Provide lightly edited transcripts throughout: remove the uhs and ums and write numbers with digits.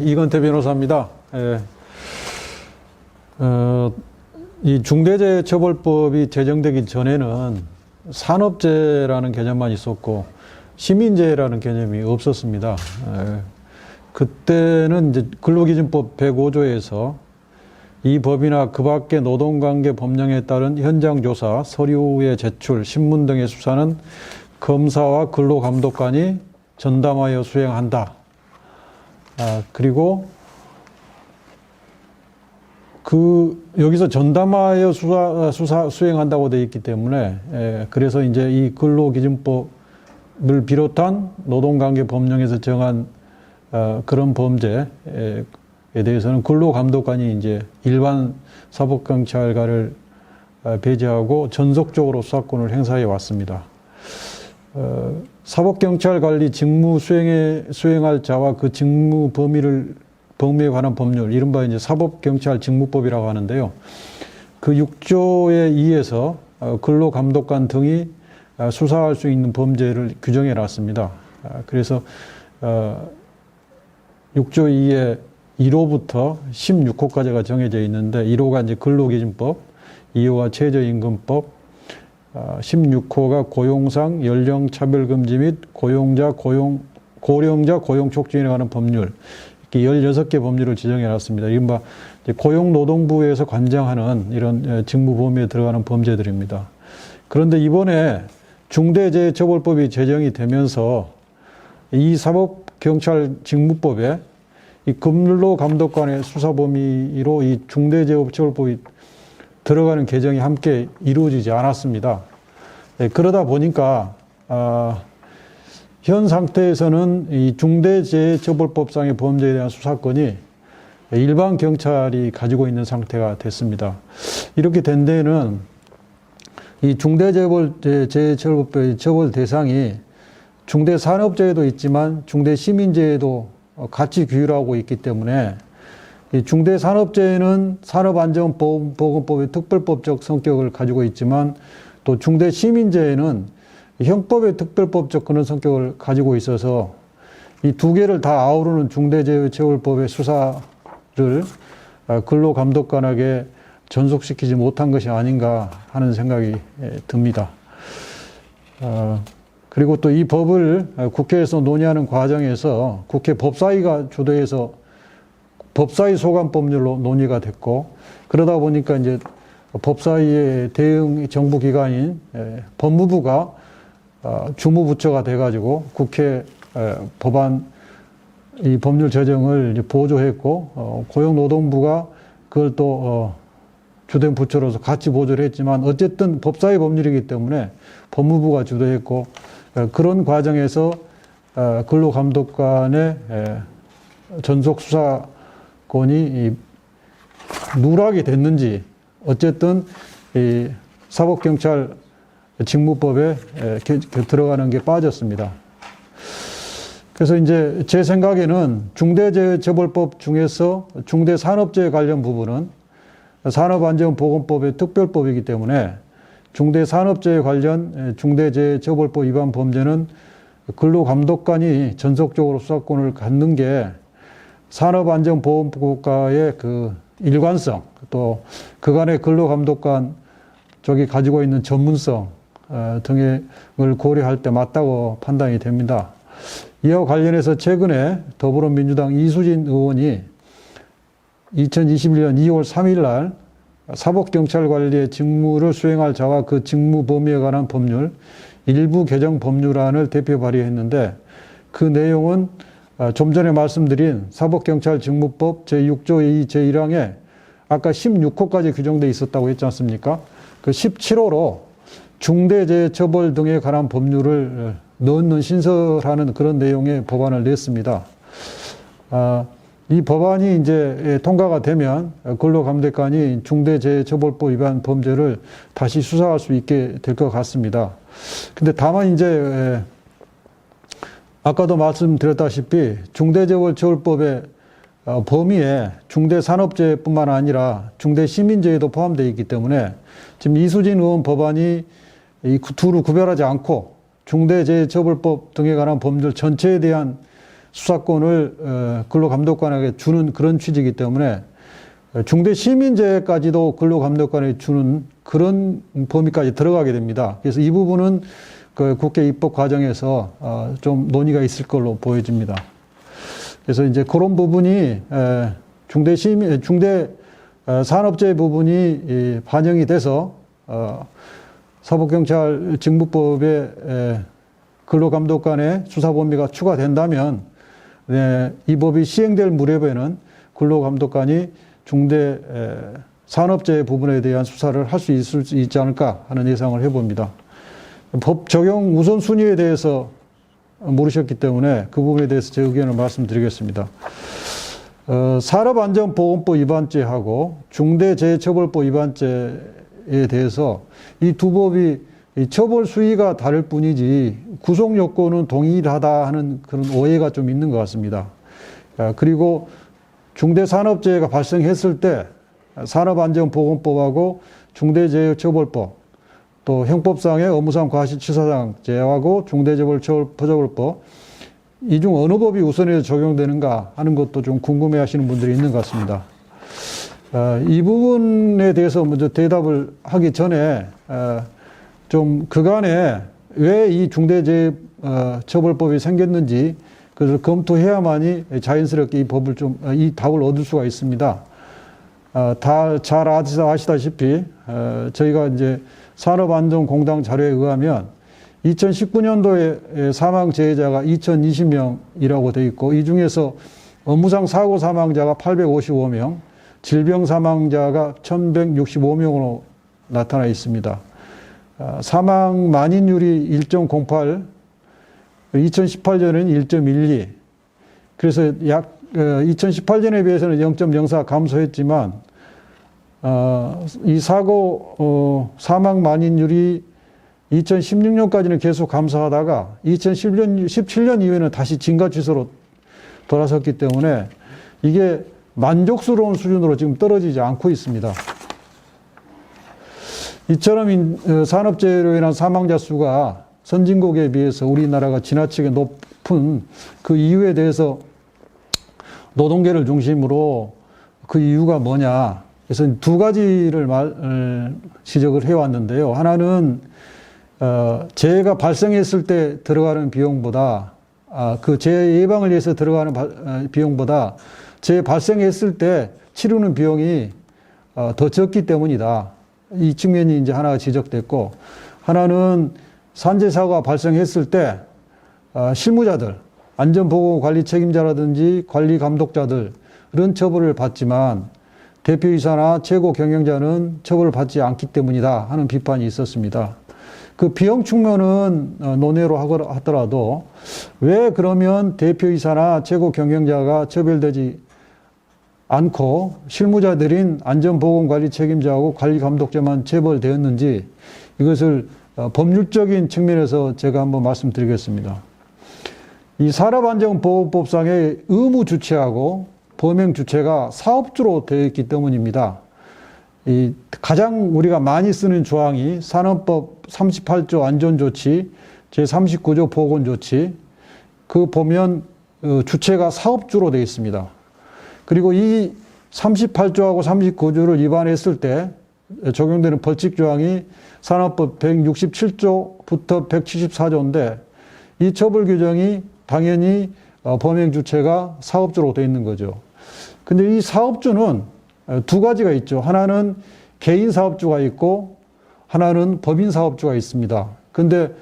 이건태 변호사입니다. 이 중대재해처벌법이 제정되기 전에는 산업재해라는 개념만 있었고 시민재해라는 개념이 없었습니다. 그때는 이제 근로기준법 105조에서 이 법이나 그 밖의 노동관계 법령에 따른 현장조사, 서류의 제출, 신문 등의 수사는 검사와 근로감독관이 전담하여 수행한다. 그리고 여기서 전담하여 수행한다고 되어 있기 때문에, 그래서 이제 이 근로기준법을 비롯한 노동관계 법령에서 정한 그런 범죄에 대해서는 근로감독관이 이제 일반 사법경찰관을 배제하고 전속적으로 수사권을 행사해 왔습니다. 사법경찰관리 직무 수행할 자와 그 직무 범위에 관한 법률, 이른바 이제 사법경찰 직무법이라고 하는데요. 그 6조에 의해서 근로감독관 등이 수사할 수 있는 범죄를 규정해 놨습니다. 그래서 6조 2에 1호부터 16호까지가 정해져 있는데, 1호가 이제 근로기준법, 2호가 최저임금법, 16호가 고용상 연령차별금지 및 고령자 고용 촉진에 관한 법률, 이렇게 16개 법률을 지정해 놨습니다. 이른바 고용노동부에서 관장하는 이런 직무 범위에 들어가는 범죄들입니다. 그런데 이번에 중대재해처벌법이 제정이 되면서 이 사법경찰 직무법에 이 근로감독관의 수사 범위로 이 중대재해처벌법이 들어가는 개정이 함께 이루어지지 않았습니다. 그러다 보니까 현 상태에서는 이 중대재해처벌법상의 범죄에 대한 수사권이 일반 경찰이 가지고 있는 상태가 됐습니다. 이렇게 된 데에는 이 중대재해처벌법의 처벌 대상이 중대산업재해도 있지만 중대시민재해도 같이 규율하고 있기 때문에, 이 중대산업재해는 산업안전보건법의 특별법적 성격을 가지고 있지만, 또 중대시민재해는 형법의 특별법적 그런 성격을 가지고 있어서 이 두 개를 다 아우르는 중대재해처벌법의 수사를 근로감독관에게 전속시키지 못한 것이 아닌가 하는 생각이 듭니다. 그리고 또 이 법을 국회에서 논의하는 과정에서 국회 법사위가 주도해서 법사위 소관법률로 논의가 됐고, 그러다 보니까 이제 법사위의 대응 정부기관인 법무부가 주무부처가 돼가지고 국회 이 법률 제정을 이제 보조했고, 고용노동부가 그걸 또 주된 부처로서 같이 보조를 했지만, 어쨌든 법사위 법률이기 때문에 법무부가 주도했고, 그런 과정에서 근로감독관의 전속 수사권이 누락이 됐는지, 어쨌든 이 사법경찰 직무법에 들어가는 게 빠졌습니다. 그래서 이제 제 생각에는 중대재해처벌법 중에서 중대산업재해 관련 부분은 산업안전보건법의 특별법이기 때문에 중대산업재해 관련 중대재해처벌법 위반 범죄는 근로감독관이 전속적으로 수사권을 갖는 게 산업안전보건국가의 그 일관성, 또 그간의 근로감독관 쪽이 가지고 있는 전문성 등을 고려할 때 맞다고 판단이 됩니다. 이와 관련해서 최근에 더불어민주당 이수진 의원이 2021년 2월 3일 날 사법경찰관리의 직무를 수행할 자와 그 직무 범위에 관한 법률 일부 개정 법률안을 대표 발의했는데, 그 내용은 좀 전에 말씀드린 사법경찰 직무법 제6조 2 제1항에 아까 16호까지 규정되어 있었다고 했지 않습니까? 그 17호로 중대재해처벌 등에 관한 법률을 넣는 신설하는 그런 내용의 법안을 냈습니다. 이 법안이 이제 통과가 되면 근로감독관이 중대재해처벌법 위반 범죄를 다시 수사할 수 있게 될 것 같습니다. 근데 다만 이제 아까도 말씀드렸다시피 중대재해처벌법의 범위에 중대산업재해뿐만 아니라 중대시민재해도 포함되어 있기 때문에 지금 이수진 의원 법안이 이 두루 구별하지 않고 중대재해처벌법 등에 관한 범죄 전체에 대한 수사권을 근로감독관에게 주는 그런 취지이기 때문에 중대시민재해까지도 근로감독관에게 주는 그런 범위까지 들어가게 됩니다. 그래서 이 부분은 그 국회 입법 과정에서 좀 논의가 있을 걸로 보여집니다. 그래서 이제 그런 부분이 중대 산업재해 부분이 반영이 돼서 사법경찰 직무법에 근로감독관의 수사 범위가 추가된다면 이 법이 시행될 무렵에는 근로감독관이 중대 산업재해 부분에 대한 수사를 할 수 있지 않을까 하는 예상을 해봅니다. 법 적용 우선순위에 대해서 물으셨기 때문에 그 부분에 대해서 제 의견을 말씀드리겠습니다. 산업안전보건법 위반죄하고 중대재해처벌법 위반죄에 대해서 이 두 법이 처벌 수위가 다를 뿐이지 구속 요건은 동일하다 하는 그런 오해가 좀 있는 것 같습니다. 그리고 중대산업재해가 발생했을 때 산업안전보건법하고 중대재해처벌법 또 형법상의 업무상 과실치사상죄하고 중대재해처벌법 이 중 어느 법이 우선해서 적용되는가 하는 것도 좀 궁금해 하시는 분들이 있는 것 같습니다. 이 부분에 대해서 먼저 대답을 하기 전에 좀 그간에 왜 이 중대재해처벌법이 생겼는지 그것을 검토해야만이 자연스럽게 이 답을 얻을 수가 있습니다. 다 잘 아시다시피 저희가 이제 산업안전공단 자료에 의하면 2019년도에 사망재해자가 2020명이라고 되어 있고 이 중에서 업무상 사고 사망자가 855명, 질병 사망자가 1165명으로 나타나 있습니다. 사망 만인율이 1.08, 2018년에는 1.12. 그래서 2018년에 비해서는 0.04 감소했지만, 이 사망 만인율이 2016년까지는 계속 감소하다가 2017년 이후에는 다시 증가 추세로 돌아섰기 때문에 이게 만족스러운 수준으로 지금 떨어지지 않고 있습니다. 이처럼 산업재해로 인한 사망자 수가 선진국에 비해서 우리나라가 지나치게 높은 그 이유에 대해서 노동계를 중심으로 그 이유가 뭐냐. 그래서 두 가지를 지적을 해왔는데요. 하나는 재해가 발생했을 때 들어가는 비용보다 그 재해 예방을 위해서 들어가는 비용보다 재해 발생했을 때 치르는 비용이 더 적기 때문이다. 이 측면이 이제 하나가 지적됐고, 하나는 산재사고가 발생했을 때 실무자들, 안전보건관리 책임자라든지 관리 감독자들은 처벌을 받지만 대표이사나 최고 경영자는 처벌을 받지 않기 때문이다 하는 비판이 있었습니다. 그 비용 측면은 논외로 하더라도 왜 그러면 대표이사나 최고 경영자가 처벌되지 않고 실무자들인 안전보건관리 책임자하고 관리감독자만 처벌되었는지 이것을 법률적인 측면에서 제가 한번 말씀드리겠습니다. 이 산업안전보건법상의 의무 주체하고 범행 주체가 사업주로 되어 있기 때문입니다. 이 가장 우리가 많이 쓰는 조항이 산업법 38조 안전조치, 제39조 보건조치, 그 보면 주체가 사업주로 되어 있습니다. 그리고 이 38조하고 39조를 위반했을 때 적용되는 벌칙 조항이 산업법 167조부터 174조인데 이 처벌 규정이 당연히 범행 주체가 사업주로 되어 있는 거죠. 근데 이 사업주는 두 가지가 있죠. 하나는 개인 사업주가 있고 하나는 법인 사업주가 있습니다. 근데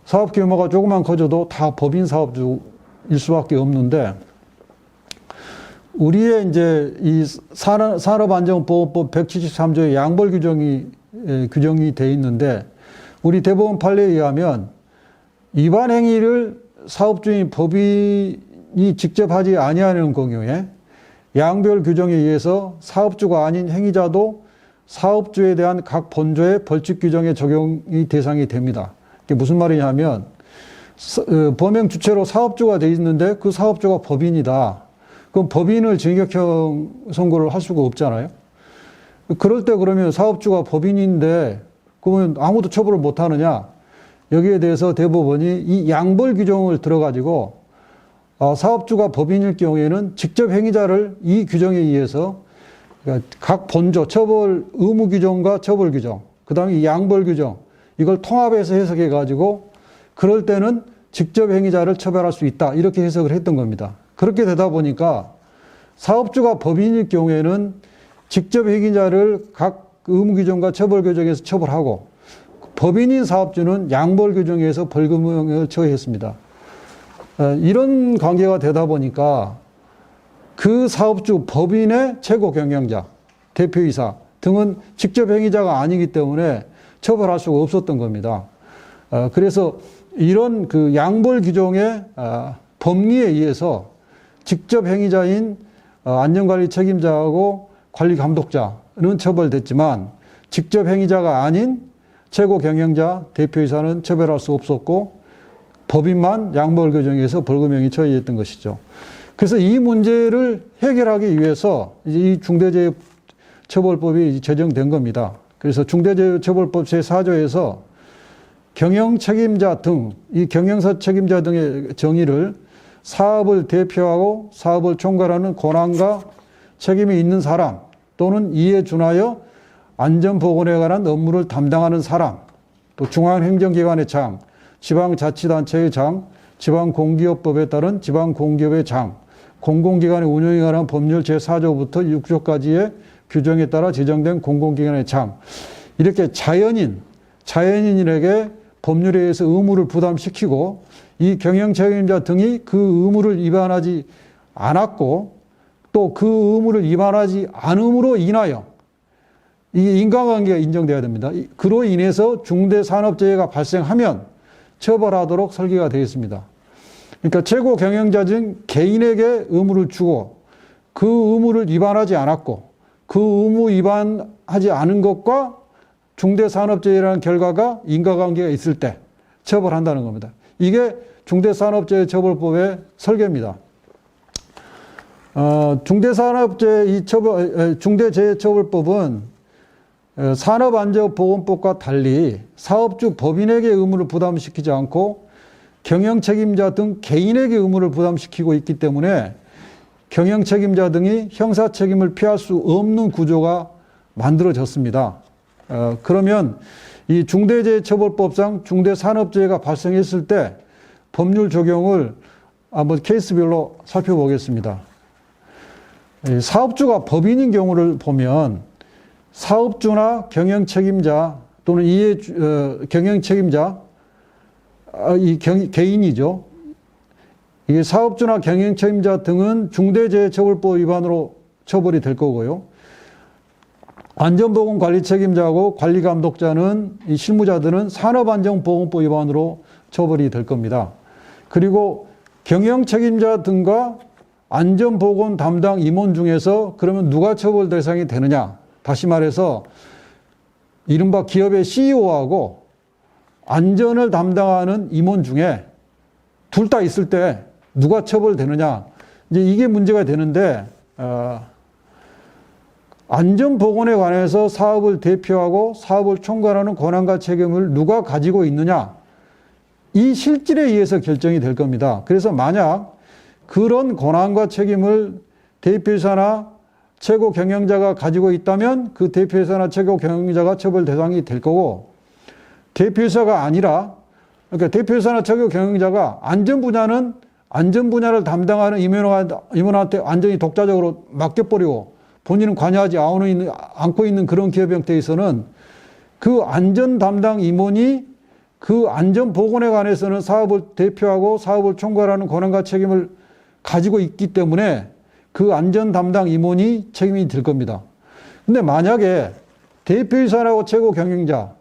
사업 규모가 조금만 커져도 다 법인 사업주일 수밖에 없는데 우리의 이제 이 산업안전보건법 173조의 양벌 규정이 돼 있는데 우리 대법원 판례에 의하면 위반 행위를 사업주인 법인이 직접 하지 아니하는 경우에 양별 규정에 의해서 사업주가 아닌 행위자도 사업주에 대한 각 본조의 벌칙 규정에 적용이 대상이 됩니다. 이게 무슨 말이냐면 범행 주체로 사업주가 돼 있는데 그 사업주가 법인이다. 그럼 법인을 징역형 선고를 할 수가 없잖아요. 그럴 때 그러면 사업주가 법인인데 그러면 아무도 처벌을 못 하느냐? 여기에 대해서 대법원이 이 양벌 규정을 들어가지고 사업주가 법인일 경우에는 직접 행위자를 이 규정에 의해서 그러니까 각 본조, 처벌 의무 규정과 처벌 규정, 그 다음에 양벌 규정, 이걸 통합해서 해석해 가지고 그럴 때는 직접 행위자를 처벌할 수 있다. 이렇게 해석을 했던 겁니다. 그렇게 되다 보니까 사업주가 법인일 경우에는 직접 행위자를 각 의무 규정과 처벌 규정에서 처벌하고 법인인 사업주는 양벌 규정에서 벌금형을 처해했습니다. 이런 관계가 되다 보니까 그 사업주 법인의 최고 경영자, 대표이사 등은 직접 행위자가 아니기 때문에 처벌할 수가 없었던 겁니다. 그래서 이런 그 양벌 규정의 법리에 의해서 직접 행위자인 안전관리 책임자하고 관리 감독자는 처벌됐지만 직접 행위자가 아닌 최고 경영자, 대표이사는 처벌할 수 없었고 법인만 양벌 규정에서 벌금형이 처해졌던 것이죠. 그래서 이 문제를 해결하기 위해서 이 중대재해처벌법이 제정된 겁니다. 그래서 중대재해처벌법 제4조에서 경영 책임자 등, 이 경영사 책임자 등의 정의를 사업을 대표하고 사업을 총괄하는 권한과 책임이 있는 사람 또는 이에 준하여 안전보건에 관한 업무를 담당하는 사람, 또 중앙행정기관의 장, 지방자치단체의 장, 지방공기업법에 따른 지방공기업의 장, 공공기관의 운영에 관한 법률 제4조부터 6조까지의 규정에 따라 지정된 공공기관의 장, 이렇게 자연인에게 법률에 의해서 의무를 부담시키고 이 경영책임자 등이 그 의무를 위반하지 않았고 또 그 의무를 위반하지 않음으로 인하여 이게 인과관계가 인정돼야 됩니다. 그로 인해서 중대산업재해가 발생하면 처벌하도록 설계가 되어 있습니다. 그러니까 최고 경영자 중 개인에게 의무를 주고 그 의무를 위반하지 않았고 그 의무 위반하지 않은 것과 중대산업재해라는 결과가 인과관계가 있을 때 처벌한다는 겁니다. 이게 중대산업재해처벌법의 설계입니다. 중대재해처벌법은 산업안전보건법과 달리 사업주 법인에게 의무를 부담시키지 않고 경영책임자 등 개인에게 의무를 부담시키고 있기 때문에 경영책임자 등이 형사책임을 피할 수 없는 구조가 만들어졌습니다. 그러면 이 중대재해처벌법상 중대산업재해가 발생했을 때 법률 적용을 한번 케이스별로 살펴보겠습니다. 사업주가 법인인 경우를 보면 사업주나 경영책임자 또는 이해 경영책임자 이 개인이죠. 이게 사업주나 경영책임자 등은 중대재해처벌법 위반으로 처벌이 될 거고요. 안전보건관리책임자하고 관리감독자는 이 실무자들은 산업안전보건법 위반으로 처벌이 될 겁니다. 그리고 경영책임자 등과 안전보건 담당 임원 중에서 그러면 누가 처벌 대상이 되느냐? 다시 말해서 이른바 기업의 CEO하고 안전을 담당하는 임원 중에 둘 다 있을 때 누가 처벌되느냐? 이제 이게 문제가 되는데 안전보건에 관해서 사업을 대표하고 사업을 총괄하는 권한과 책임을 누가 가지고 있느냐? 이 실질에 의해서 결정이 될 겁니다. 그래서 만약 그런 권한과 책임을 대표이사나 최고 경영자가 가지고 있다면 그 대표이사나 최고 경영자가 처벌 대상이 될 거고 대표이사가 아니라 그러니까 대표이사나 최고 경영자가 안전 분야를 담당하는 임원한테 완전히 독자적으로 맡겨버리고 본인은 관여하지 않고 있는 그런 기업 형태에서는 그 안전 담당 임원이 그 안전 보건에 관해서는 사업을 대표하고 사업을 총괄하는 권한과 책임을 가지고 있기 때문에 그 안전 담당 임원이 책임이 될 겁니다. 근데 만약에 대표이사라고 최고 경영자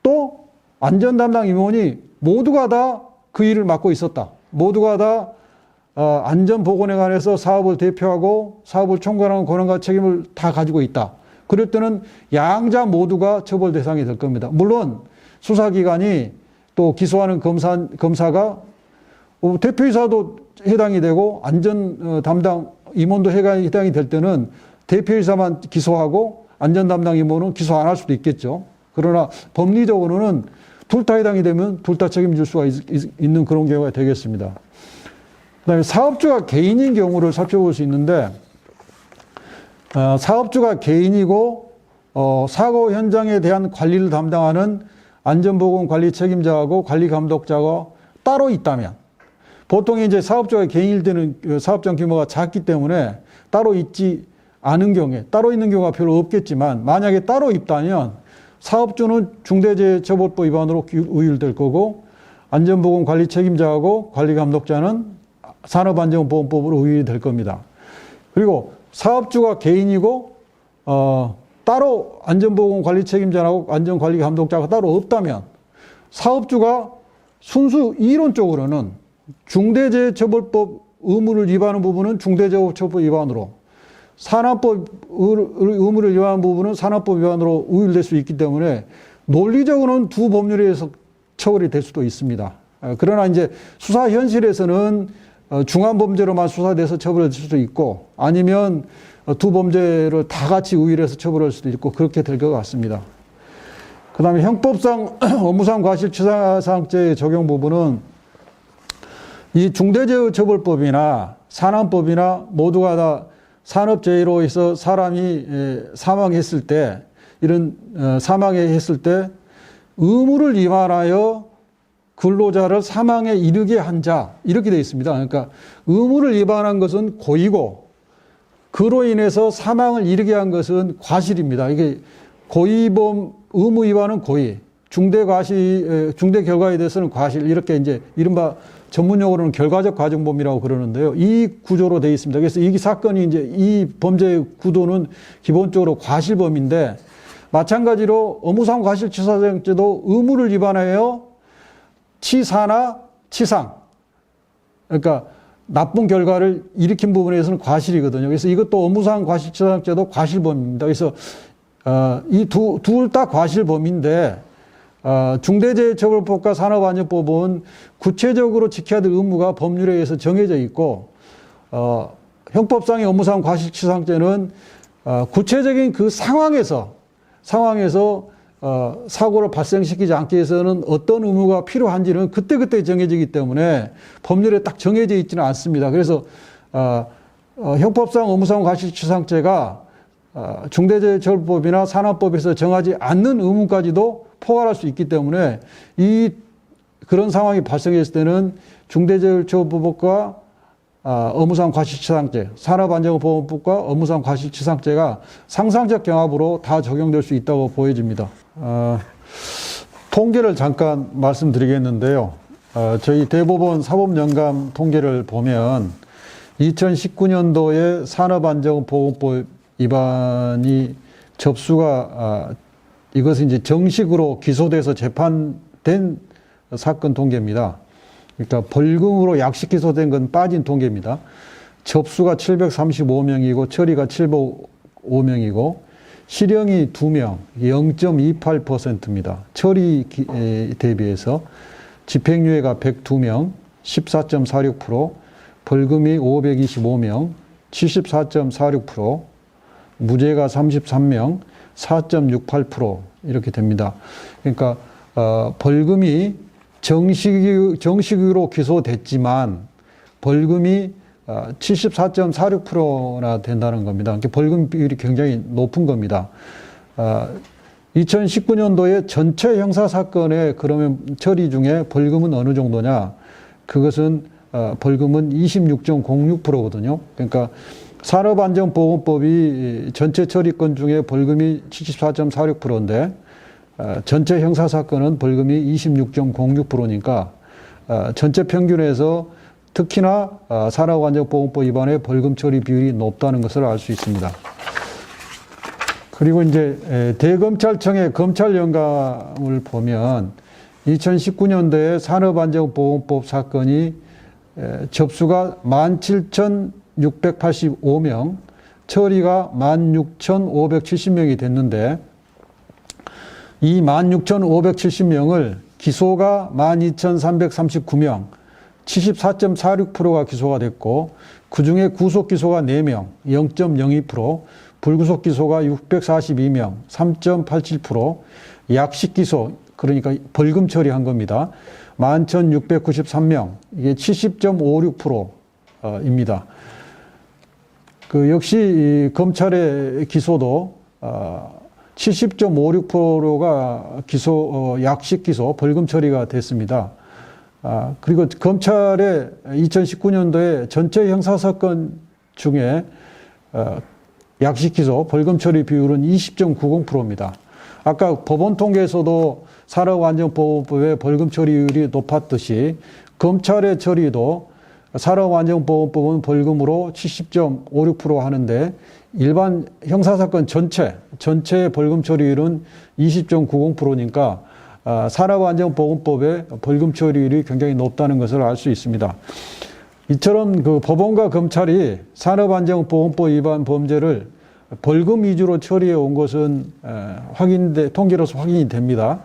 또 안전 담당 임원이 모두가 다 그 일을 맡고 있었다. 모두가 다 안전 보건에 관해서 사업을 대표하고 사업을 총괄하는 권한과 책임을 다 가지고 있다. 그럴 때는 양자 모두가 처벌 대상이 될 겁니다. 물론 수사기관이 또 기소하는 검사가 대표이사도 해당이 되고 안전 담당 임원도 해당이 될 때는 대표이사만 기소하고 안전 담당 임원은 기소 안 할 수도 있겠죠. 그러나 법리적으로는 둘 다 해당이 되면 둘 다 책임질 수가 있는 그런 경우가 되겠습니다. 그다음에 사업주가 개인인 경우를 살펴볼 수 있는데, 사업주가 개인이고 사고 현장에 대한 관리를 담당하는 안전보건 관리 책임자하고 관리 감독자가 따로 있다면, 보통 이제 사업주가 개인일 때는 사업장 규모가 작기 때문에 따로 있지 않은 경우에, 따로 있는 경우가 별로 없겠지만, 만약에 따로 있다면 사업주는 중대재해처벌법 위반으로 우율될 거고, 안전보건관리 책임자하고 관리 감독자는 산업안전보건법으로 우율이 될 겁니다. 그리고 사업주가 개인이고 따로 안전보건관리 책임자하고 안전관리 감독자가 따로 없다면, 사업주가 순수 이론적으로는 중대재해처벌법 의무를 위반하는 부분은 중대재해처벌법 위반으로, 산업법 의무를 위반하는 부분은 산업법 위반으로 우율될 수 있기 때문에 논리적으로는 두 법률에 의해서 처벌이 될 수도 있습니다. 그러나 이제 수사 현실에서는 중한 범죄로만 수사돼서 처벌될 수도 있고, 아니면 두 범죄를 다 같이 우율해서 처벌할 수도 있고, 그렇게 될 것 같습니다. 그 다음에 형법상 업무상 과실치사상죄의 적용 부분은 이 중대재해처벌법이나 산안법이나 모두가 다 산업재해로 해서 사람이 사망했을 때, 이런 사망했을 때 의무를 위반하여 근로자를 사망에 이르게 한 자, 이렇게 되어 있습니다. 그러니까 의무를 위반한 것은 고의고, 그로 인해서 사망을 이르게 한 것은 과실입니다. 이게 고의범, 의무 위반은 고의, 중대 결과에 대해서는 과실, 이렇게 이제 이른바 전문용어로는 결과적 과정범위라고 그러는데요. 이 구조로 되어 있습니다. 그래서 이 사건이 이제 이 범죄의 구도는 기본적으로 과실범인데, 마찬가지로 업무상 과실치사상죄도 의무를 위반하여 치사나 치상, 그러니까 나쁜 결과를 일으킨 부분에서는 과실이거든요. 그래서 이것도 업무상 과실치사상죄도 과실범입니다. 그래서 이 둘 다 과실범인데, 중대재해처벌법과 산업안전법은 구체적으로 지켜야 될 의무가 법률에 의해서 정해져 있고, 형법상의 업무상 과실치사상죄는 구체적인 그 상황에서 사고를 발생시키지 않기 위해서는 어떤 의무가 필요한지는 그때그때 정해지기 때문에 법률에 딱 정해져 있지는 않습니다. 그래서 형법상 업무상 과실치사상죄가 중대재해처벌법이나 산업법에서 정하지 않는 의무까지도 포괄할 수 있기 때문에, 그런 상황이 발생했을 때는 중대재해처벌법과 업무상 과실치사상죄, 산업안전보건법과 업무상 과실치사상죄가 상상적 경합으로 다 적용될 수 있다고 보여집니다. 통계를 잠깐 말씀드리겠는데요. 저희 대법원 사법연감 통계를 보면 2019년도에 산업안전보건법 위반이 접수가 이것은 이제 정식으로 기소돼서 재판된 사건 통계입니다. 그러니까 벌금으로 약식 기소된 건 빠진 통계입니다. 접수가 735명이고 처리가 705명이고 실형이 2명, 0.28%입니다. 처리 대비해서 집행유예가 102명, 14.46%, 벌금이 525명, 74.46%, 무죄가 33명, 4.68% 이렇게 됩니다. 그러니까 벌금이 정식으로 기소됐지만 벌금이 74.46%나 된다는 겁니다. 그러니까 벌금 비율이 굉장히 높은 겁니다. 2019년도에 전체 형사사건의 그러면 처리 중에 벌금은 어느 정도냐? 그것은 벌금은 26.06%거든요. 그러니까 산업안전보건법이 전체 처리건 중에 벌금이 74.46%인데 전체 형사사건은 벌금이 26.06%니까 전체 평균에서 특히나 산업안전보건법 위반의 벌금 처리 비율이 높다는 것을 알 수 있습니다. 그리고 이제 대검찰청의 검찰연감을 보면 2019년도에 산업안전보건법 사건이 접수가 17,685명, 처리가 16,570명이 됐는데 이 16,570명을 기소가 12,339명, 74.46%가 기소가 됐고 그중에 구속 기소가 4명, 0.02%, 불구속 기소가 642명, 3.87%, 약식 기소, 그러니까 벌금 처리한 겁니다. 11,693명, 이게 70.56%, 입니다. 역시 이 검찰의 기소도 70.56%가 약식 기소, 벌금 처리가 됐습니다. 그리고 검찰의 2019년도에 전체 형사사건 중에 약식 기소, 벌금 처리 비율은 20.90%입니다. 아까 법원 통계에서도 산업안전보건법의 벌금 처리율이 높았듯이 검찰의 처리도 산업안전보건법은 벌금으로 70.56% 하는데 일반 형사사건 전체의 벌금 처리율은 20.90%니까 산업안전보건법의 벌금 처리율이 굉장히 높다는 것을 알 수 있습니다. 이처럼 법원과 검찰이 산업안전보건법 위반 범죄를 벌금 위주로 처리해 온 것은 통계로서 확인이 됩니다.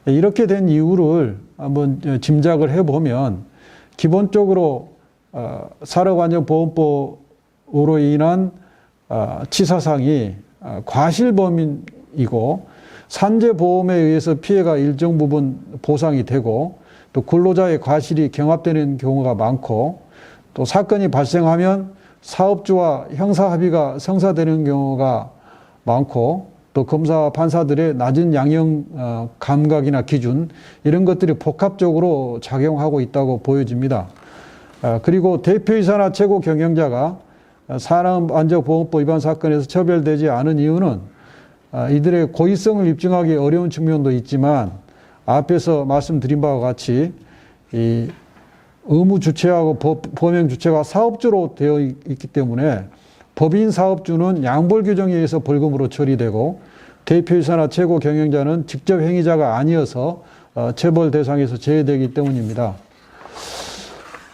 이렇게 된 이유를 한번 짐작을 해보면 기본적으로 산업안전보건법으로 인한 치사상이 과실범인이고 산재보험에 의해서 피해가 일정 부분 보상이 되고 또 근로자의 과실이 경합되는 경우가 많고 또 사건이 발생하면 사업주와 형사합의가 성사되는 경우가 많고 또 검사 판사들의 낮은 양형 감각이나 기준 이런 것들이 복합적으로 작용하고 있다고 보여집니다. 그리고 대표이사나 최고 경영자가 산업안전보건법 위반 사건에서 처벌되지 않은 이유는 이들의 고의성을 입증하기 어려운 측면도 있지만 앞에서 말씀드린 바와 같이 이 의무 주체하고 범행 주체가 사업주로 되어 있기 때문에 법인 사업주는 양벌 규정에 의해서 벌금으로 처리되고 대표이사나 최고 경영자는 직접 행위자가 아니어서 처벌 대상에서 제외되기 때문입니다.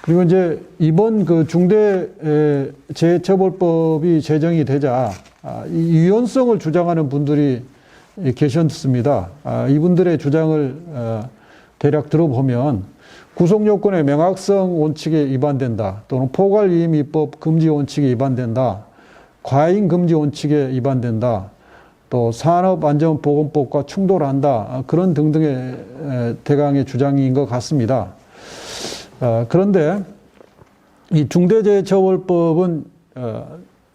그리고 이제 이번 중대재해처벌법이 제정이 되자 이 유연성을 주장하는 분들이 계셨습니다. 이분들의 주장을 대략 들어보면 구속요건의 명확성 원칙에 위반된다 또는 포괄위임입법 금지 원칙에 위반된다, 과잉 금지 원칙에 위반된다, 또 산업안전보건법과 충돌한다, 그런 등등의 대강의 주장인 것 같습니다. 그런데 이 중대재해처벌법은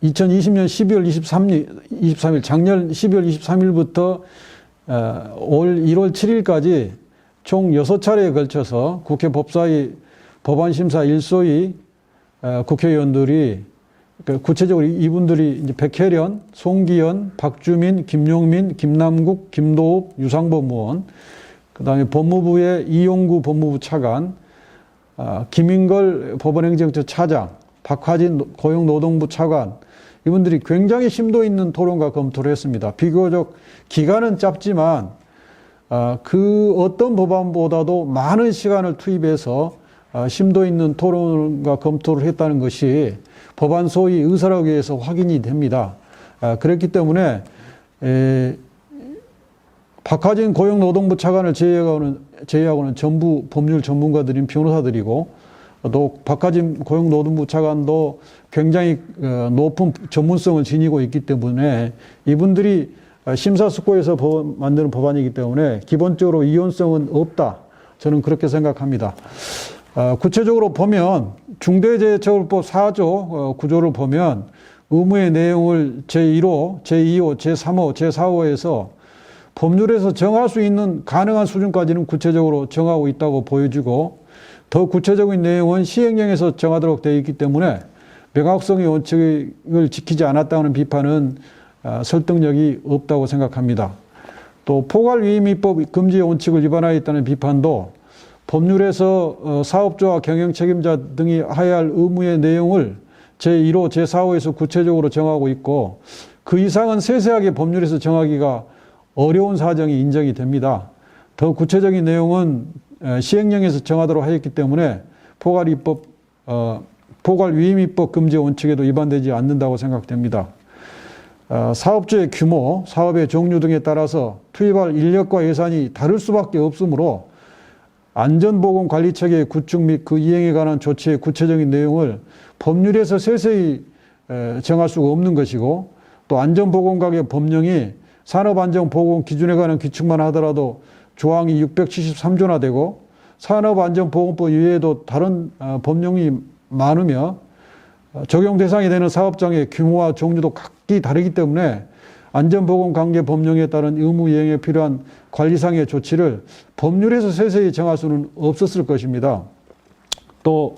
2020년 12월 23일, 작년 12월 23일부터 올 1월 7일까지 총 6차례에 걸쳐서 국회 법사위 법안심사 1소위 국회의원들이 구체적으로 이분들이 이제 백혜련, 송기현, 박주민, 김용민, 김남국, 김도읍, 유상법무원, 그다음에 법무부의 이용구 법무부 차관, 김인걸 법원행정처 차장, 박화진 고용노동부 차관, 이분들이 굉장히 심도 있는 토론과 검토를 했습니다. 비교적 기간은 짧지만 그 어떤 법안보다도 많은 시간을 투입해서 심도 있는 토론과 검토를 했다는 것이 법안 소위 의사록에서 확인이 됩니다. 그렇기 때문에 박화진 고용노동부 차관을 제외하고는 전부 법률 전문가들인 변호사들이고 또 박화진 고용노동부 차관도 굉장히 높은 전문성을 지니고 있기 때문에 이분들이 심사숙고해서 만드는 법안이기 때문에 기본적으로 이혼성은 없다. 저는 그렇게 생각합니다. 구체적으로 보면 중대재해처벌법 4조 구조를 보면 의무의 내용을 제1호, 제2호, 제3호, 제4호에서 법률에서 정할 수 있는 가능한 수준까지는 구체적으로 정하고 있다고 보여지고 더 구체적인 내용은 시행령에서 정하도록 되어 있기 때문에 명확성의 원칙을 지키지 않았다는 비판은 설득력이 없다고 생각합니다. 또 포괄위임입법 금지 원칙을 위반하였다는 비판도 법률에서 사업주와 경영 책임자 등이 하여야 할 의무의 내용을 제1호, 제4호에서 구체적으로 정하고 있고 그 이상은 세세하게 법률에서 정하기가 어려운 사정이 인정이 됩니다. 더 구체적인 내용은 시행령에서 정하도록 하였기 때문에 포괄위임입법 금지 원칙에도 위반되지 않는다고 생각됩니다. 사업주의 규모, 사업의 종류 등에 따라서 투입할 인력과 예산이 다를 수밖에 없으므로 안전보건관리체계의 구축 및 그 이행에 관한 조치의 구체적인 내용을 법률에서 세세히 정할 수가 없는 것이고 또 안전보건각의 법령이 산업안전보건 기준에 관한 규칙만 하더라도 조항이 673조나 되고 산업안전보건법 이외에도 다른 법령이 많으며 적용 대상이 되는 사업장의 규모와 종류도 각기 다르기 때문에 안전보건관계법령에 따른 의무 이행에 필요한 관리상의 조치를 법률에서 세세히 정할 수는 없었을 것입니다. 또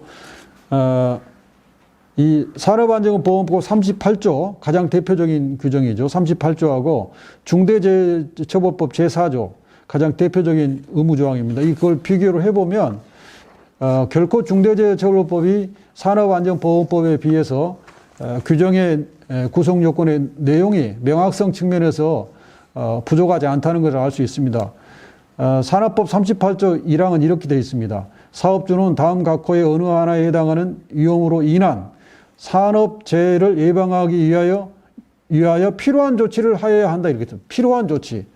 이 산업안전보건법 38조 가장 대표적인 규정이죠. 38조하고 중대재해처벌법 제4조 가장 대표적인 의무조항입니다. 이걸 비교를 해보면 결코 중대재해처벌법이 산업안전보건법에 비해서 규정의 구성 요건의 내용이 명확성 측면에서 부족하지 않다는 것을 알 수 있습니다. 산업법 38조 1항은 이렇게 되어 있습니다. 사업주는 다음 각호의 어느 하나에 해당하는 위험으로 인한 산업재해를 예방하기 위하여 필요한 조치를 하여야 한다. 이렇게 됩니다. 필요한 조치.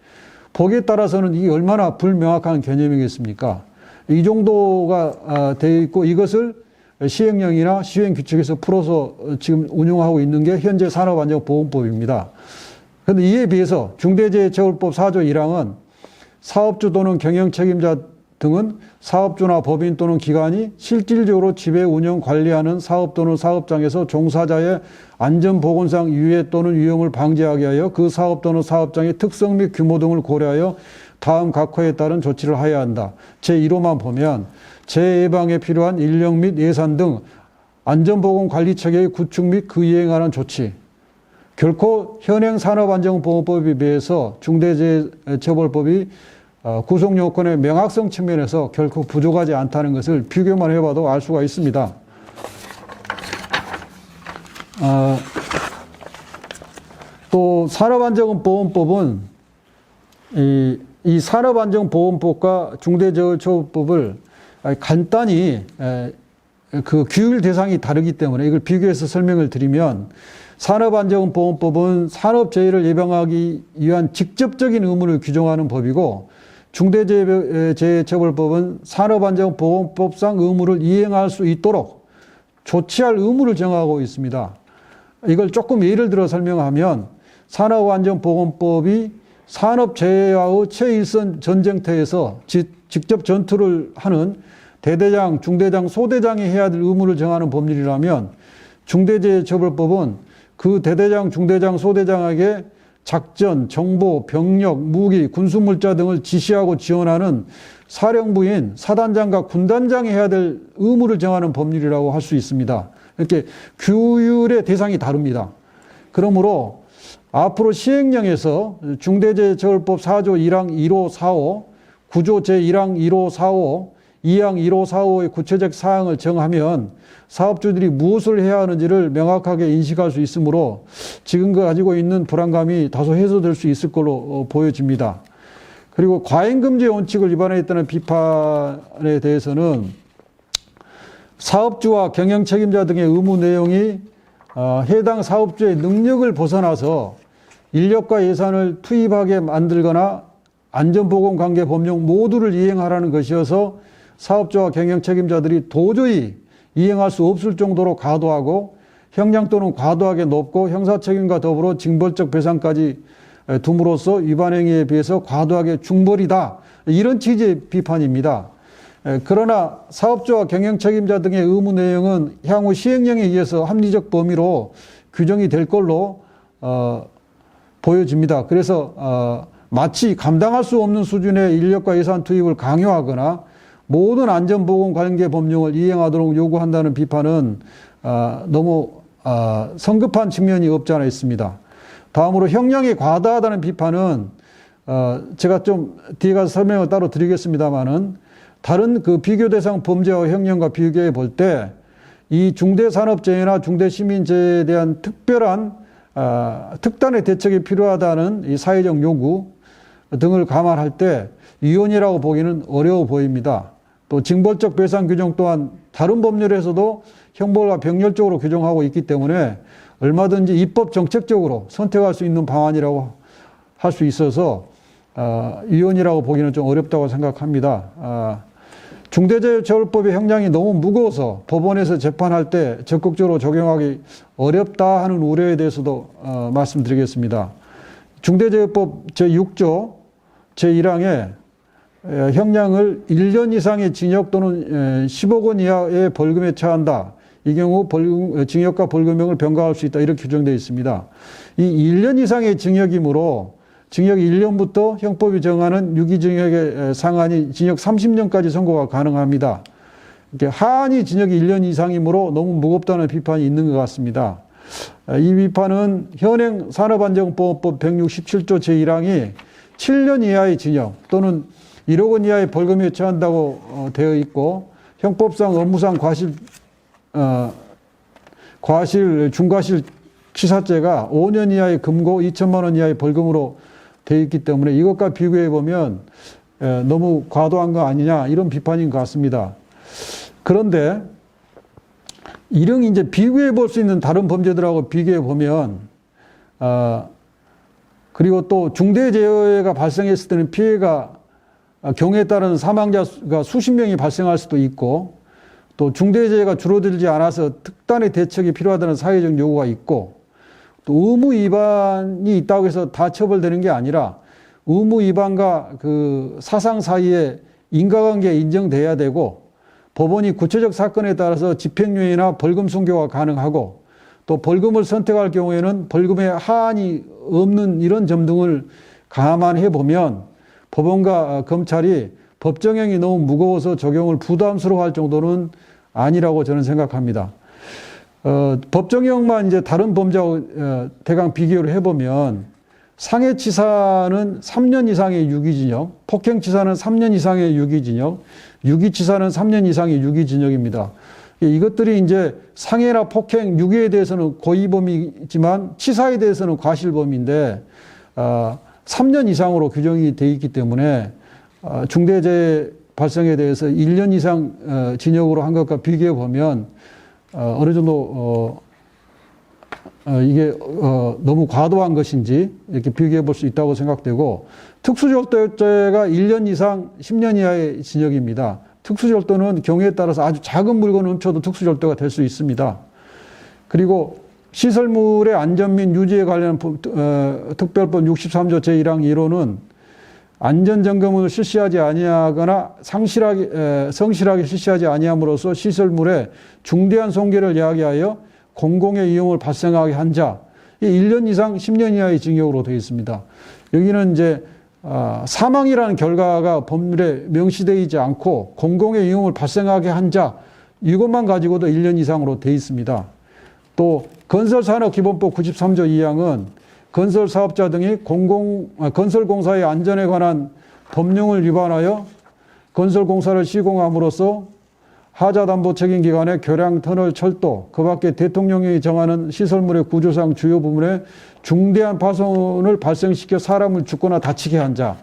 보기에 따라서는 이게 얼마나 불명확한 개념이겠습니까? 이 정도가 되어 있고 이것을 시행령이나 시행규칙에서 풀어서 지금 운용하고 있는 게 현재 산업안전보건법입니다. 그런데 이에 비해서 중대재해처벌법 4조 1항은 사업주 또는 경영책임자 등은 사업주나 법인 또는 기관이 실질적으로 지배, 운영, 관리하는 사업 또는 사업장에서 종사자의 안전보건상 유해 또는 위험을 방지하기 위하여 그 사업 또는 사업장의 특성 및 규모 등을 고려하여 다음 각호에 따른 조치를 하여야 한다. 제1호만 보면 재해 예방에 필요한 인력 및 예산 등 안전보건관리체계의 구축 및 그 이행하는 조치. 결코 현행 산업안전보건법에 비해서 중대재해처벌법이 구성 요건의 명확성 측면에서 결코 부족하지 않다는 것을 비교만 해봐도 알 수가 있습니다. 또 산업안전보건법은 이 산업안전보건법과 중대재해처벌법을 간단히 그 규율 대상이 다르기 때문에 이걸 비교해서 설명을 드리면 산업안전보건법은 산업재해를 예방하기 위한 직접적인 의무를 규정하는 법이고 중대재해처벌법은 산업안전보건법상 의무를 이행할 수 있도록 조치할 의무를 정하고 있습니다. 이걸 조금 예를 들어 설명하면 산업안전보건법이 산업재해와의 최일선 전쟁터에서 직접 전투를 하는 대대장, 중대장, 소대장이 해야 될 의무를 정하는 법률이라면 중대재해처벌법은 그 대대장, 중대장, 소대장에게 작전, 정보, 병력, 무기, 군수물자 등을 지시하고 지원하는 사령부인 사단장과 군단장이 해야 될 의무를 정하는 법률이라고 할 수 있습니다. 이렇게 규율의 대상이 다릅니다. 그러므로 앞으로 시행령에서 중대재해처벌법 4조 1항 1호 4호, 9조 제1항 1호 4호, 2항 1호 4호의 구체적 사항을 정하면 사업주들이 무엇을 해야 하는지를 명확하게 인식할 수 있으므로 지금 가지고 있는 불안감이 다소 해소될 수 있을 걸로 보여집니다. 그리고 과잉금지 원칙을 위반했다는 비판에 대해서는 사업주와 경영책임자 등의 의무 내용이 해당 사업주의 능력을 벗어나서 인력과 예산을 투입하게 만들거나 안전보건관계 법령 모두를 이행하라는 것이어서 사업주와 경영책임자들이 도저히 이행할 수 없을 정도로 과도하고 형량 또는 과도하게 높고 형사책임과 더불어 징벌적 배상까지 둠으로써 위반 행위에 비해서 과도하게 중벌이다. 이런 취지의 비판입니다. 그러나 사업주와 경영책임자 등의 의무 내용은 향후 시행령에 의해서 합리적 범위로 규정이 될 걸로 보여집니다. 그래서 마치 감당할 수 없는 수준의 인력과 예산 투입을 강요하거나 모든 안전보건관계 법령을 이행하도록 요구한다는 비판은 너무 성급한 측면이 없지 않아 있습니다. 다음으로 형량이 과다하다는 비판은 제가 좀 뒤에 가서 설명을 따로 드리겠습니다만은 다른 그 비교 대상 범죄와 형량과 비교해 볼 때 이 중대산업재해나 중대시민재해에 대한 특별한 특단의 대책이 필요하다는 이 사회적 요구 등을 감안할 때 위헌이라고 보기는 어려워 보입니다. 또 징벌적 배상 규정 또한 다른 법률에서도 형벌과 병렬적으로 규정하고 있기 때문에 얼마든지 입법 정책적으로 선택할 수 있는 방안이라고 할 수 있어서 위헌이라고 보기는 좀 어렵다고 생각합니다. 중대재해처벌법의 형량이 너무 무거워서 법원에서 재판할 때 적극적으로 적용하기 어렵다 하는 우려에 대해서도 말씀드리겠습니다. 중대재해법 제6조 제1항에 형량을 1년 이상의 징역 또는 10억 원 이하의 벌금에 처한다. 이 경우 징역과 벌금형을 변경할 수 있다. 이렇게 규정되어 있습니다. 이 1년 이상의 징역이므로 징역 1년부터 형법이 정하는 유기징역의 상한이 징역 30년까지 선고가 가능합니다. 하한이 징역 1년 이상이므로 너무 무겁다는 비판이 있는 것 같습니다. 이 비판은 현행 산업안전보건법 167조 제1항이 7년 이하의 징역 또는 1억 원 이하의 벌금에 처한다고 되어 있고 형법상 업무상 중과실 치사죄가 5년 이하의 금고 2천만 원 이하의 벌금으로 되어 있기 때문에 이것과 비교해 보면 너무 과도한 거 아니냐 이런 비판인 것 같습니다. 그런데 이런 이제 비교해 볼 수 있는 다른 범죄들하고 비교해 보면 그리고 또 중대재해가 발생했을 때는 피해가 경우에 따른 사망자가 수십 명이 발생할 수도 있고 또 중대재해가 줄어들지 않아서 특단의 대책이 필요하다는 사회적 요구가 있고 또 의무 위반이 있다고 해서 다 처벌되는 게 아니라 의무 위반과 그 사상 사이에 인과관계가 인정돼야 되고 법원이 구체적 사건에 따라서 집행유예나 벌금 선고가 가능하고 또 벌금을 선택할 경우에는 벌금의 하한이 없는 이런 점 등을 감안해 보면 법원과 검찰이 법정형이 너무 무거워서 적용을 부담스러워할 정도는 아니라고 저는 생각합니다. 법정형만 이제 다른 범죄하고 대강 비교를 해보면 상해치사는 3년 이상의 유기징역, 폭행치사는 3년 이상의 유기징역, 유기치사는 3년 이상의 유기징역입니다. 이것들이 이제 상해나 폭행, 유기에 대해서는 고의범이지만 치사에 대해서는 과실범인데 3년 이상으로 규정이 되어 있기 때문에 중대재해 발생에 대해서 1년 이상 징역으로 한 것과 비교해 보면 어느 정도 이게 너무 과도한 것인지 이렇게 비교해 볼 수 있다고 생각되고 특수절도죄가 1년 이상 10년 이하의 징역입니다. 특수절도는 경우에 따라서 아주 작은 물건을 훔쳐도 특수절도가 될 수 있습니다. 그리고 시설물의 안전 및 유지에 관련한 특별법 63조 제1항 1호는 안전점검을 실시하지 아니하거나 성실하게 실시하지 아니함으로써 시설물에 중대한 손괴를 야기하여 공공의 이용을 발생하게 한 자, 1년 이상 10년 이하의 징역으로 되어 있습니다. 여기는 이제 사망이라는 결과가 법률에 명시되어 있지 않고 공공의 이용을 발생하게 한 자, 이것만 가지고도 1년 이상으로 되어 있습니다. 또 건설산업기본법 93조 2항은 건설사업자 등이 건설공사의 안전에 관한 법령을 위반하여 건설공사를 시공함으로써 하자담보책임기관의 교량, 터널, 철도, 그 밖에 대통령이 정하는 시설물의 구조상 주요 부분에 중대한 파손을 발생시켜 사람을 죽거나 다치게 한 자.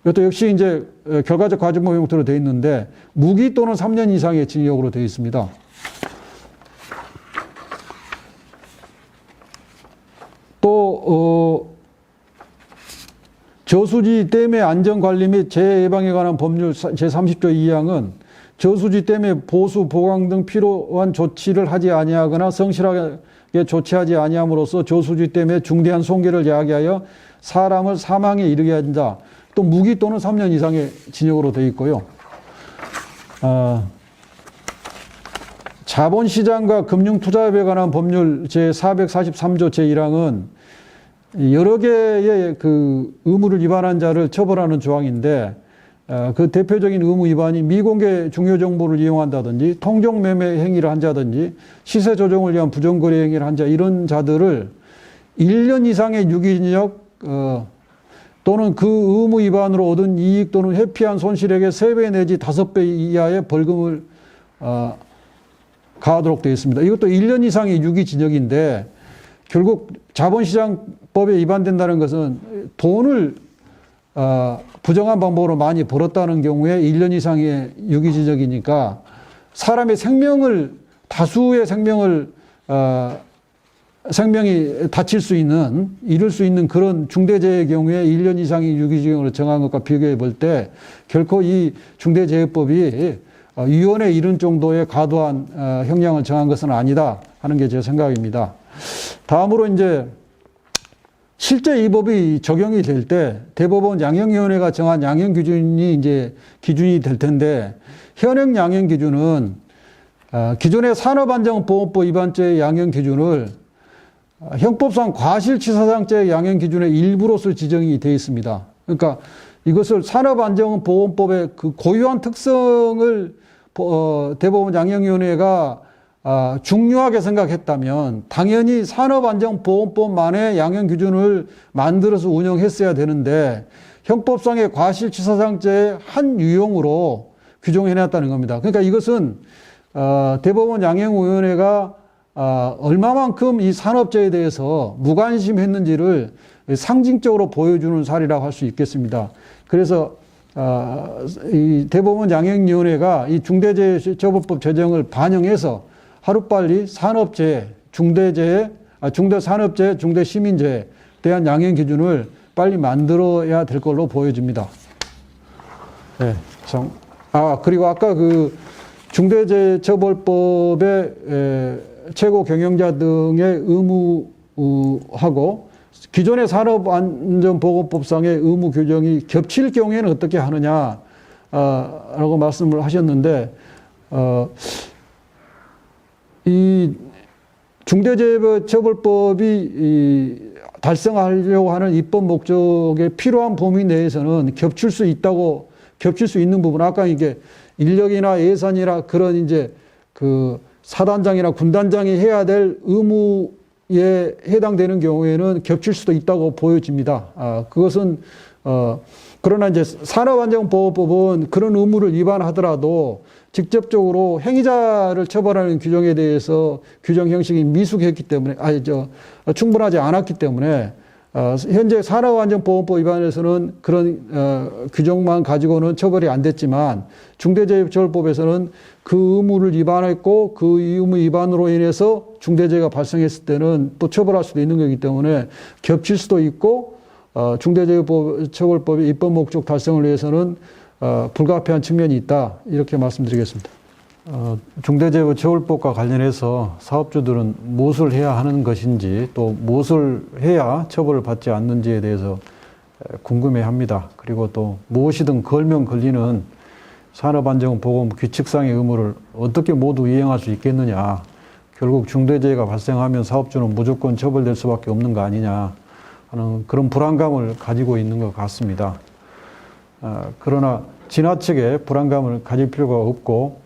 이것도 역시 이제 결과적 과정법 형태로 되어 있는데 무기 또는 3년 이상의 징역으로 되어 있습니다. 또 저수지 댐의 안전관리 및 재해 예방에 관한 법률 제30조 2항은 저수지 댐의 보수, 보강 등 필요한 조치를 하지 아니하거나 성실하게 조치하지 아니함으로써 저수지 댐의 중대한 손괴를 야기하여 사람을 사망에 이르게 한다. 또 무기 또는 3년 이상의 징역으로 되어 있고요. 자본시장과 금융투자협에 관한 법률 제443조 제1항은 여러 개의 그 의무를 위반한 자를 처벌하는 조항인데 그 대표적인 의무 위반이 미공개 중요 정보를 이용한다든지 통정매매 행위를 한다든지 시세 조정을 위한 부정거래 행위를 한 자 이런 자들을 1년 이상의 유기징역 또는 그 의무 위반으로 얻은 이익 또는 회피한 손실액의 3배 내지 5배 이하의 벌금을 가하도록 되어 있습니다. 이것도 1년 이상의 유기징역인데 결국 자본시장법에 위반된다는 것은 돈을 부정한 방법으로 많이 벌었다는 경우에 1년 이상의 유기징역이니까 사람의 생명을 다수의 생명이 다칠 수 있는 잃을 수 있는 그런 중대재해의 경우에 1년 이상의 유기징역으로 정한 것과 비교해 볼 때 결코 이 중대재해법이 위헌에 이른 정도의 과도한 형량을 정한 것은 아니다 하는 게 제 생각입니다. 다음으로 이제 실제 이 법이 적용이 될 때 대법원 양형위원회가 정한 양형 기준이 이제 기준이 될 텐데 현행 양형 기준은 기존의 산업안전보건법 위반죄의 양형 기준을 형법상 과실치사상죄의 양형 기준의 일부로서 지정이 되어 있습니다. 그러니까 이것을 산업안전보건법의 그 고유한 특성을 대법원 양형위원회가 중요하게 생각했다면 당연히 산업안전보건법만의 양형 기준을 만들어서 운영했어야 되는데 형법상의 과실치사상죄의 한 유형으로 규정해놨다는 겁니다. 그러니까 이것은 대법원 양형위원회가 얼마만큼 이 산업재에 대해서 무관심했는지를 상징적으로 보여주는 사례라고 할 수 있겠습니다. 그래서 이 대법원 양형위원회가 이 중대재해처벌법 제정을 반영해서 하루빨리 산업재해, 중대재해, 중대산업재해, 중대시민재해에 대한 양형 기준을 빨리 만들어야 될 걸로 보여집니다. 네, 그리고 아까 그 중대재해처벌법의 최고 경영자 등의 의무하고 기존의 산업안전보건법상의 의무 규정이 겹칠 경우에는 어떻게 하느냐, 라고 말씀을 하셨는데, 이 중대재해처벌법이 달성하려고 하는 입법 목적에 필요한 범위 내에서는 겹칠 수 있는 부분, 아까 이게 인력이나 예산이나 그런 이제 그 사단장이나 군단장이 해야 될 의무에 해당되는 경우에는 겹칠 수도 있다고 보여집니다. 그것은, 그러나 이제 산업안전보건법은 그런 의무를 위반하더라도 직접적으로 행위자를 처벌하는 규정에 대해서 규정 형식이 미숙했기 때문에, 충분하지 않았기 때문에, 현재 산업안전보건법 위반에서는 그런 규정만 가지고는 처벌이 안 됐지만 중대재해처벌법에서는 그 의무를 위반했고 그 의무 위반으로 인해서 중대재해가 발생했을 때는 또 처벌할 수도 있는 거기 때문에 겹칠 수도 있고 중대재해처벌법의 입법 목적 달성을 위해서는 불가피한 측면이 있다, 이렇게 말씀드리겠습니다. 중대재해처벌법과 관련해서 사업주들은 무엇을 해야 하는 것인지 또 무엇을 해야 처벌을 받지 않는지에 대해서 궁금해합니다. 그리고 또 무엇이든 걸면 걸리는 산업안전보건 규칙상의 의무를 어떻게 모두 이행할 수 있겠느냐, 결국 중대재해가 발생하면 사업주는 무조건 처벌될 수밖에 없는 거 아니냐 하는 그런 불안감을 가지고 있는 것 같습니다. 그러나 지나치게 불안감을 가질 필요가 없고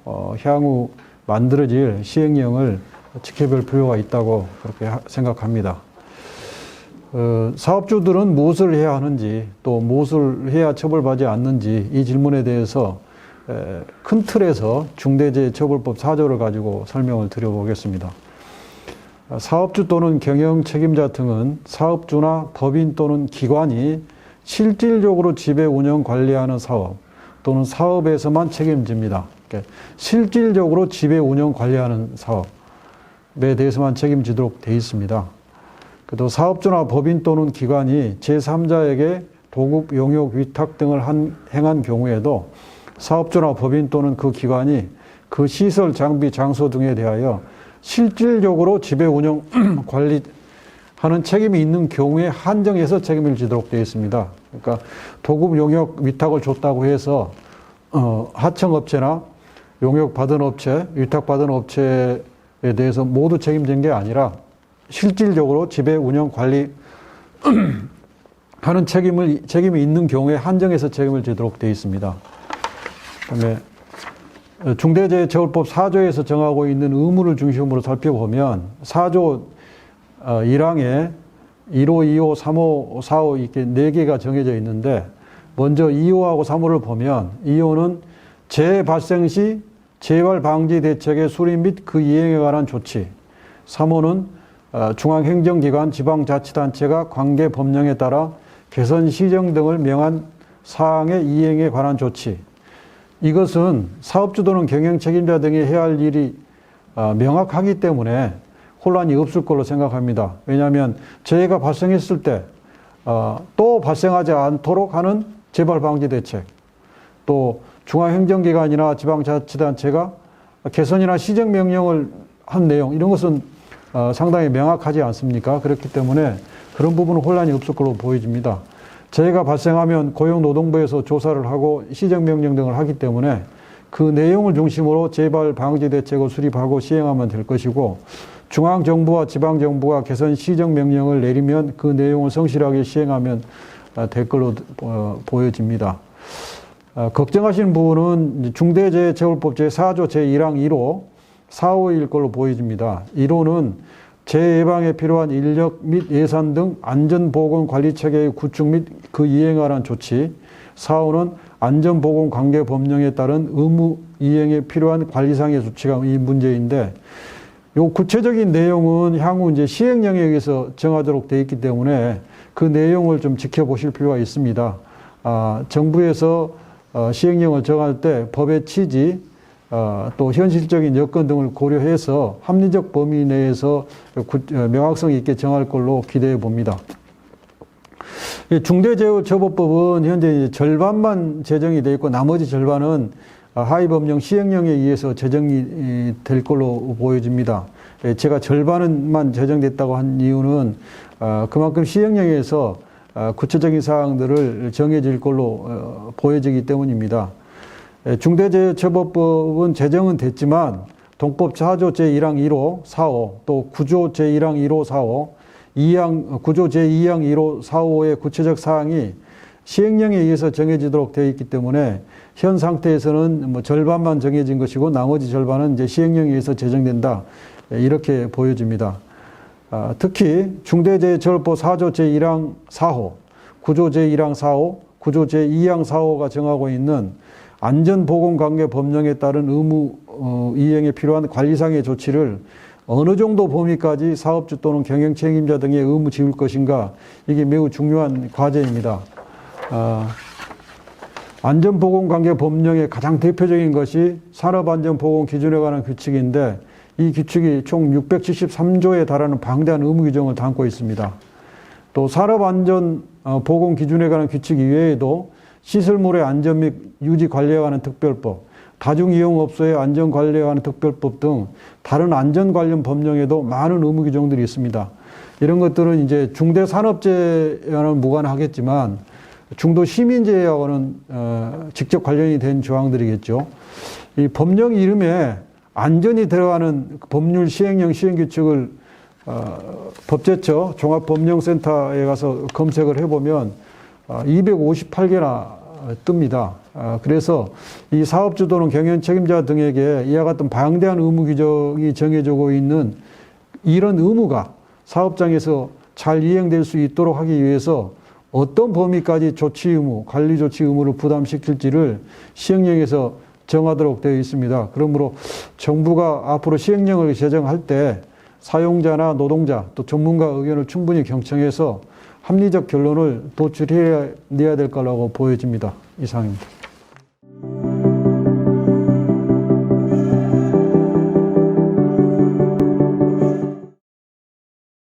향후 만들어질 시행령을 지켜볼 필요가 있다고 그렇게 생각합니다. 사업주들은 무엇을 해야 하는지 또 무엇을 해야 처벌받지 않는지 이 질문에 대해서 큰 틀에서 중대재해처벌법 4조를 가지고 설명을 드려보겠습니다. 사업주 또는 경영 책임자 등은 사업주나 법인 또는 기관이 실질적으로 지배, 운영, 관리하는 사업 또는 사업에서만 책임집니다. 실질적으로 지배, 운영, 관리하는 사업에 대해서만 책임지도록 되어 있습니다. 또 사업주나 법인 또는 기관이 제3자에게 도급, 용역, 위탁 등을 행한 경우에도 사업주나 법인 또는 그 기관이 그 시설, 장비, 장소 등에 대하여 실질적으로 지배, 운영, 관리하는 책임이 있는 경우에 한정해서 책임을 지도록 되어 있습니다. 그러니까 도급, 용역, 위탁을 줬다고 해서 하청업체나 용역받은 업체, 위탁받은 업체에 대해서 모두 책임진 게 아니라 실질적으로 지배, 운영, 관리 하는 책임이 있는 경우에 한정해서 책임을 지도록 되어 있습니다. 그다음에 중대재해처벌법 4조에서 정하고 있는 의무를 중심으로 살펴보면 4조 1항에 1호, 2호, 3호, 4호 이렇게 4개가 정해져 있는데 먼저 2호하고 3호를 보면 2호는 재해 발생 시 재발 방지 대책의 수립 및 그 이행에 관한 조치, 3호는 중앙행정기관, 지방자치단체가 관계 법령에 따라 개선 시정 등을 명한 사항의 이행에 관한 조치. 이것은 사업주 또는 경영 책임자 등이 해야 할 일이 명확하기 때문에 혼란이 없을 걸로 생각합니다. 왜냐하면 재해가 발생했을 때 또 발생하지 않도록 하는 재발 방지 대책, 또 중앙행정기관이나 지방자치단체가 개선이나 시정 명령을 한 내용, 이런 것은 상당히 명확하지 않습니까? 그렇기 때문에 그런 부분은 혼란이 없을 걸로 보여집니다. 재해가 발생하면 고용노동부에서 조사를 하고 시정명령 등을 하기 때문에 그 내용을 중심으로 재발 방지 대책을 수립하고 시행하면 될 것이고, 중앙정부와 지방정부가 개선 시정명령을 내리면 그 내용을 성실하게 시행하면 될 걸로 보여집니다. 걱정하시는 부분은 중대재해처벌법 제4조 제1항 1호, 4호일 걸로 보여집니다. 1호는 재해방에 필요한 인력 및 예산 등 안전보건관리체계의 구축 및 그 이행에 관한 조치, 4호는 안전보건관계법령에 따른 의무 이행에 필요한 관리상의 조치가 이 문제인데, 요 구체적인 내용은 향후 이제 시행령에 의해서 정하도록 되어 있기 때문에 그 내용을 좀 지켜보실 필요가 있습니다. 정부에서 시행령을 정할 때 법의 취지, 또 현실적인 여건 등을 고려해서 합리적 범위 내에서 명확성 있게 정할 걸로 기대해 봅니다. 중대재해처벌법은 현재 절반만 제정이 되어 있고 나머지 절반은 하위법령 시행령에 의해서 제정이 될 걸로 보여집니다. 제가 절반만 제정됐다고 한 이유는 그만큼 시행령에서 구체적인 사항들을 정해질 걸로 보여지기 때문입니다. 중대재해처벌법은 제정은 됐지만 동법 4조 제1항 1호, 4호, 또 9조 제1항 1호, 4호, 9조 제2항 1호, 4호의 구체적 사항이 시행령에 의해서 정해지도록 되어 있기 때문에 현 상태에서는 뭐 절반만 정해진 것이고 나머지 절반은 이제 시행령에 의해서 제정된다, 이렇게 보여집니다. 특히 중대재해처벌법 4조 제1항 4호, 9조 제1항 4호, 9조 제2항 4호가 정하고 있는 안전보건관계법령에 따른 의무 이행에 필요한 관리상의 조치를 어느 정도 범위까지 사업주 또는 경영책임자 등의 의무 지울 것인가, 이게 매우 중요한 과제입니다. 안전보건관계법령의 가장 대표적인 것이 산업안전보건기준에 관한 규칙인데, 이 규칙이 총 673조에 달하는 방대한 의무 규정을 담고 있습니다. 또 산업안전보건기준에 관한 규칙 이외에도 시설물의 안전 및 유지 관리에 관한 특별법, 다중이용업소의 안전관리에 관한 특별법 등 다른 안전 관련 법령에도 많은 의무 규정들이 있습니다. 이런 것들은 이제 중대산업재해와는 무관하겠지만 중도시민재해와는 직접 관련이 된 조항들이겠죠. 이 법령 이름에 안전이 들어가는 법률 시행령 시행규칙을 법제처 종합법령센터에 가서 검색을 해보면 258개나 뜹니다. 그래서 이 사업주 또는 경영 책임자 등에게 이와 같은 방대한 의무 규정이 정해지고 있는 이런 의무가 사업장에서 잘 이행될 수 있도록 하기 위해서 어떤 범위까지 조치 의무, 관리 조치 의무를 부담시킬지를 시행령에서 정하도록 되어 있습니다. 그러므로 정부가 앞으로 시행령을 제정할 때 사용자나 노동자 또 전문가 의견을 충분히 경청해서 합리적 결론을 도출해야 될 거라고 보여집니다. 이상입니다.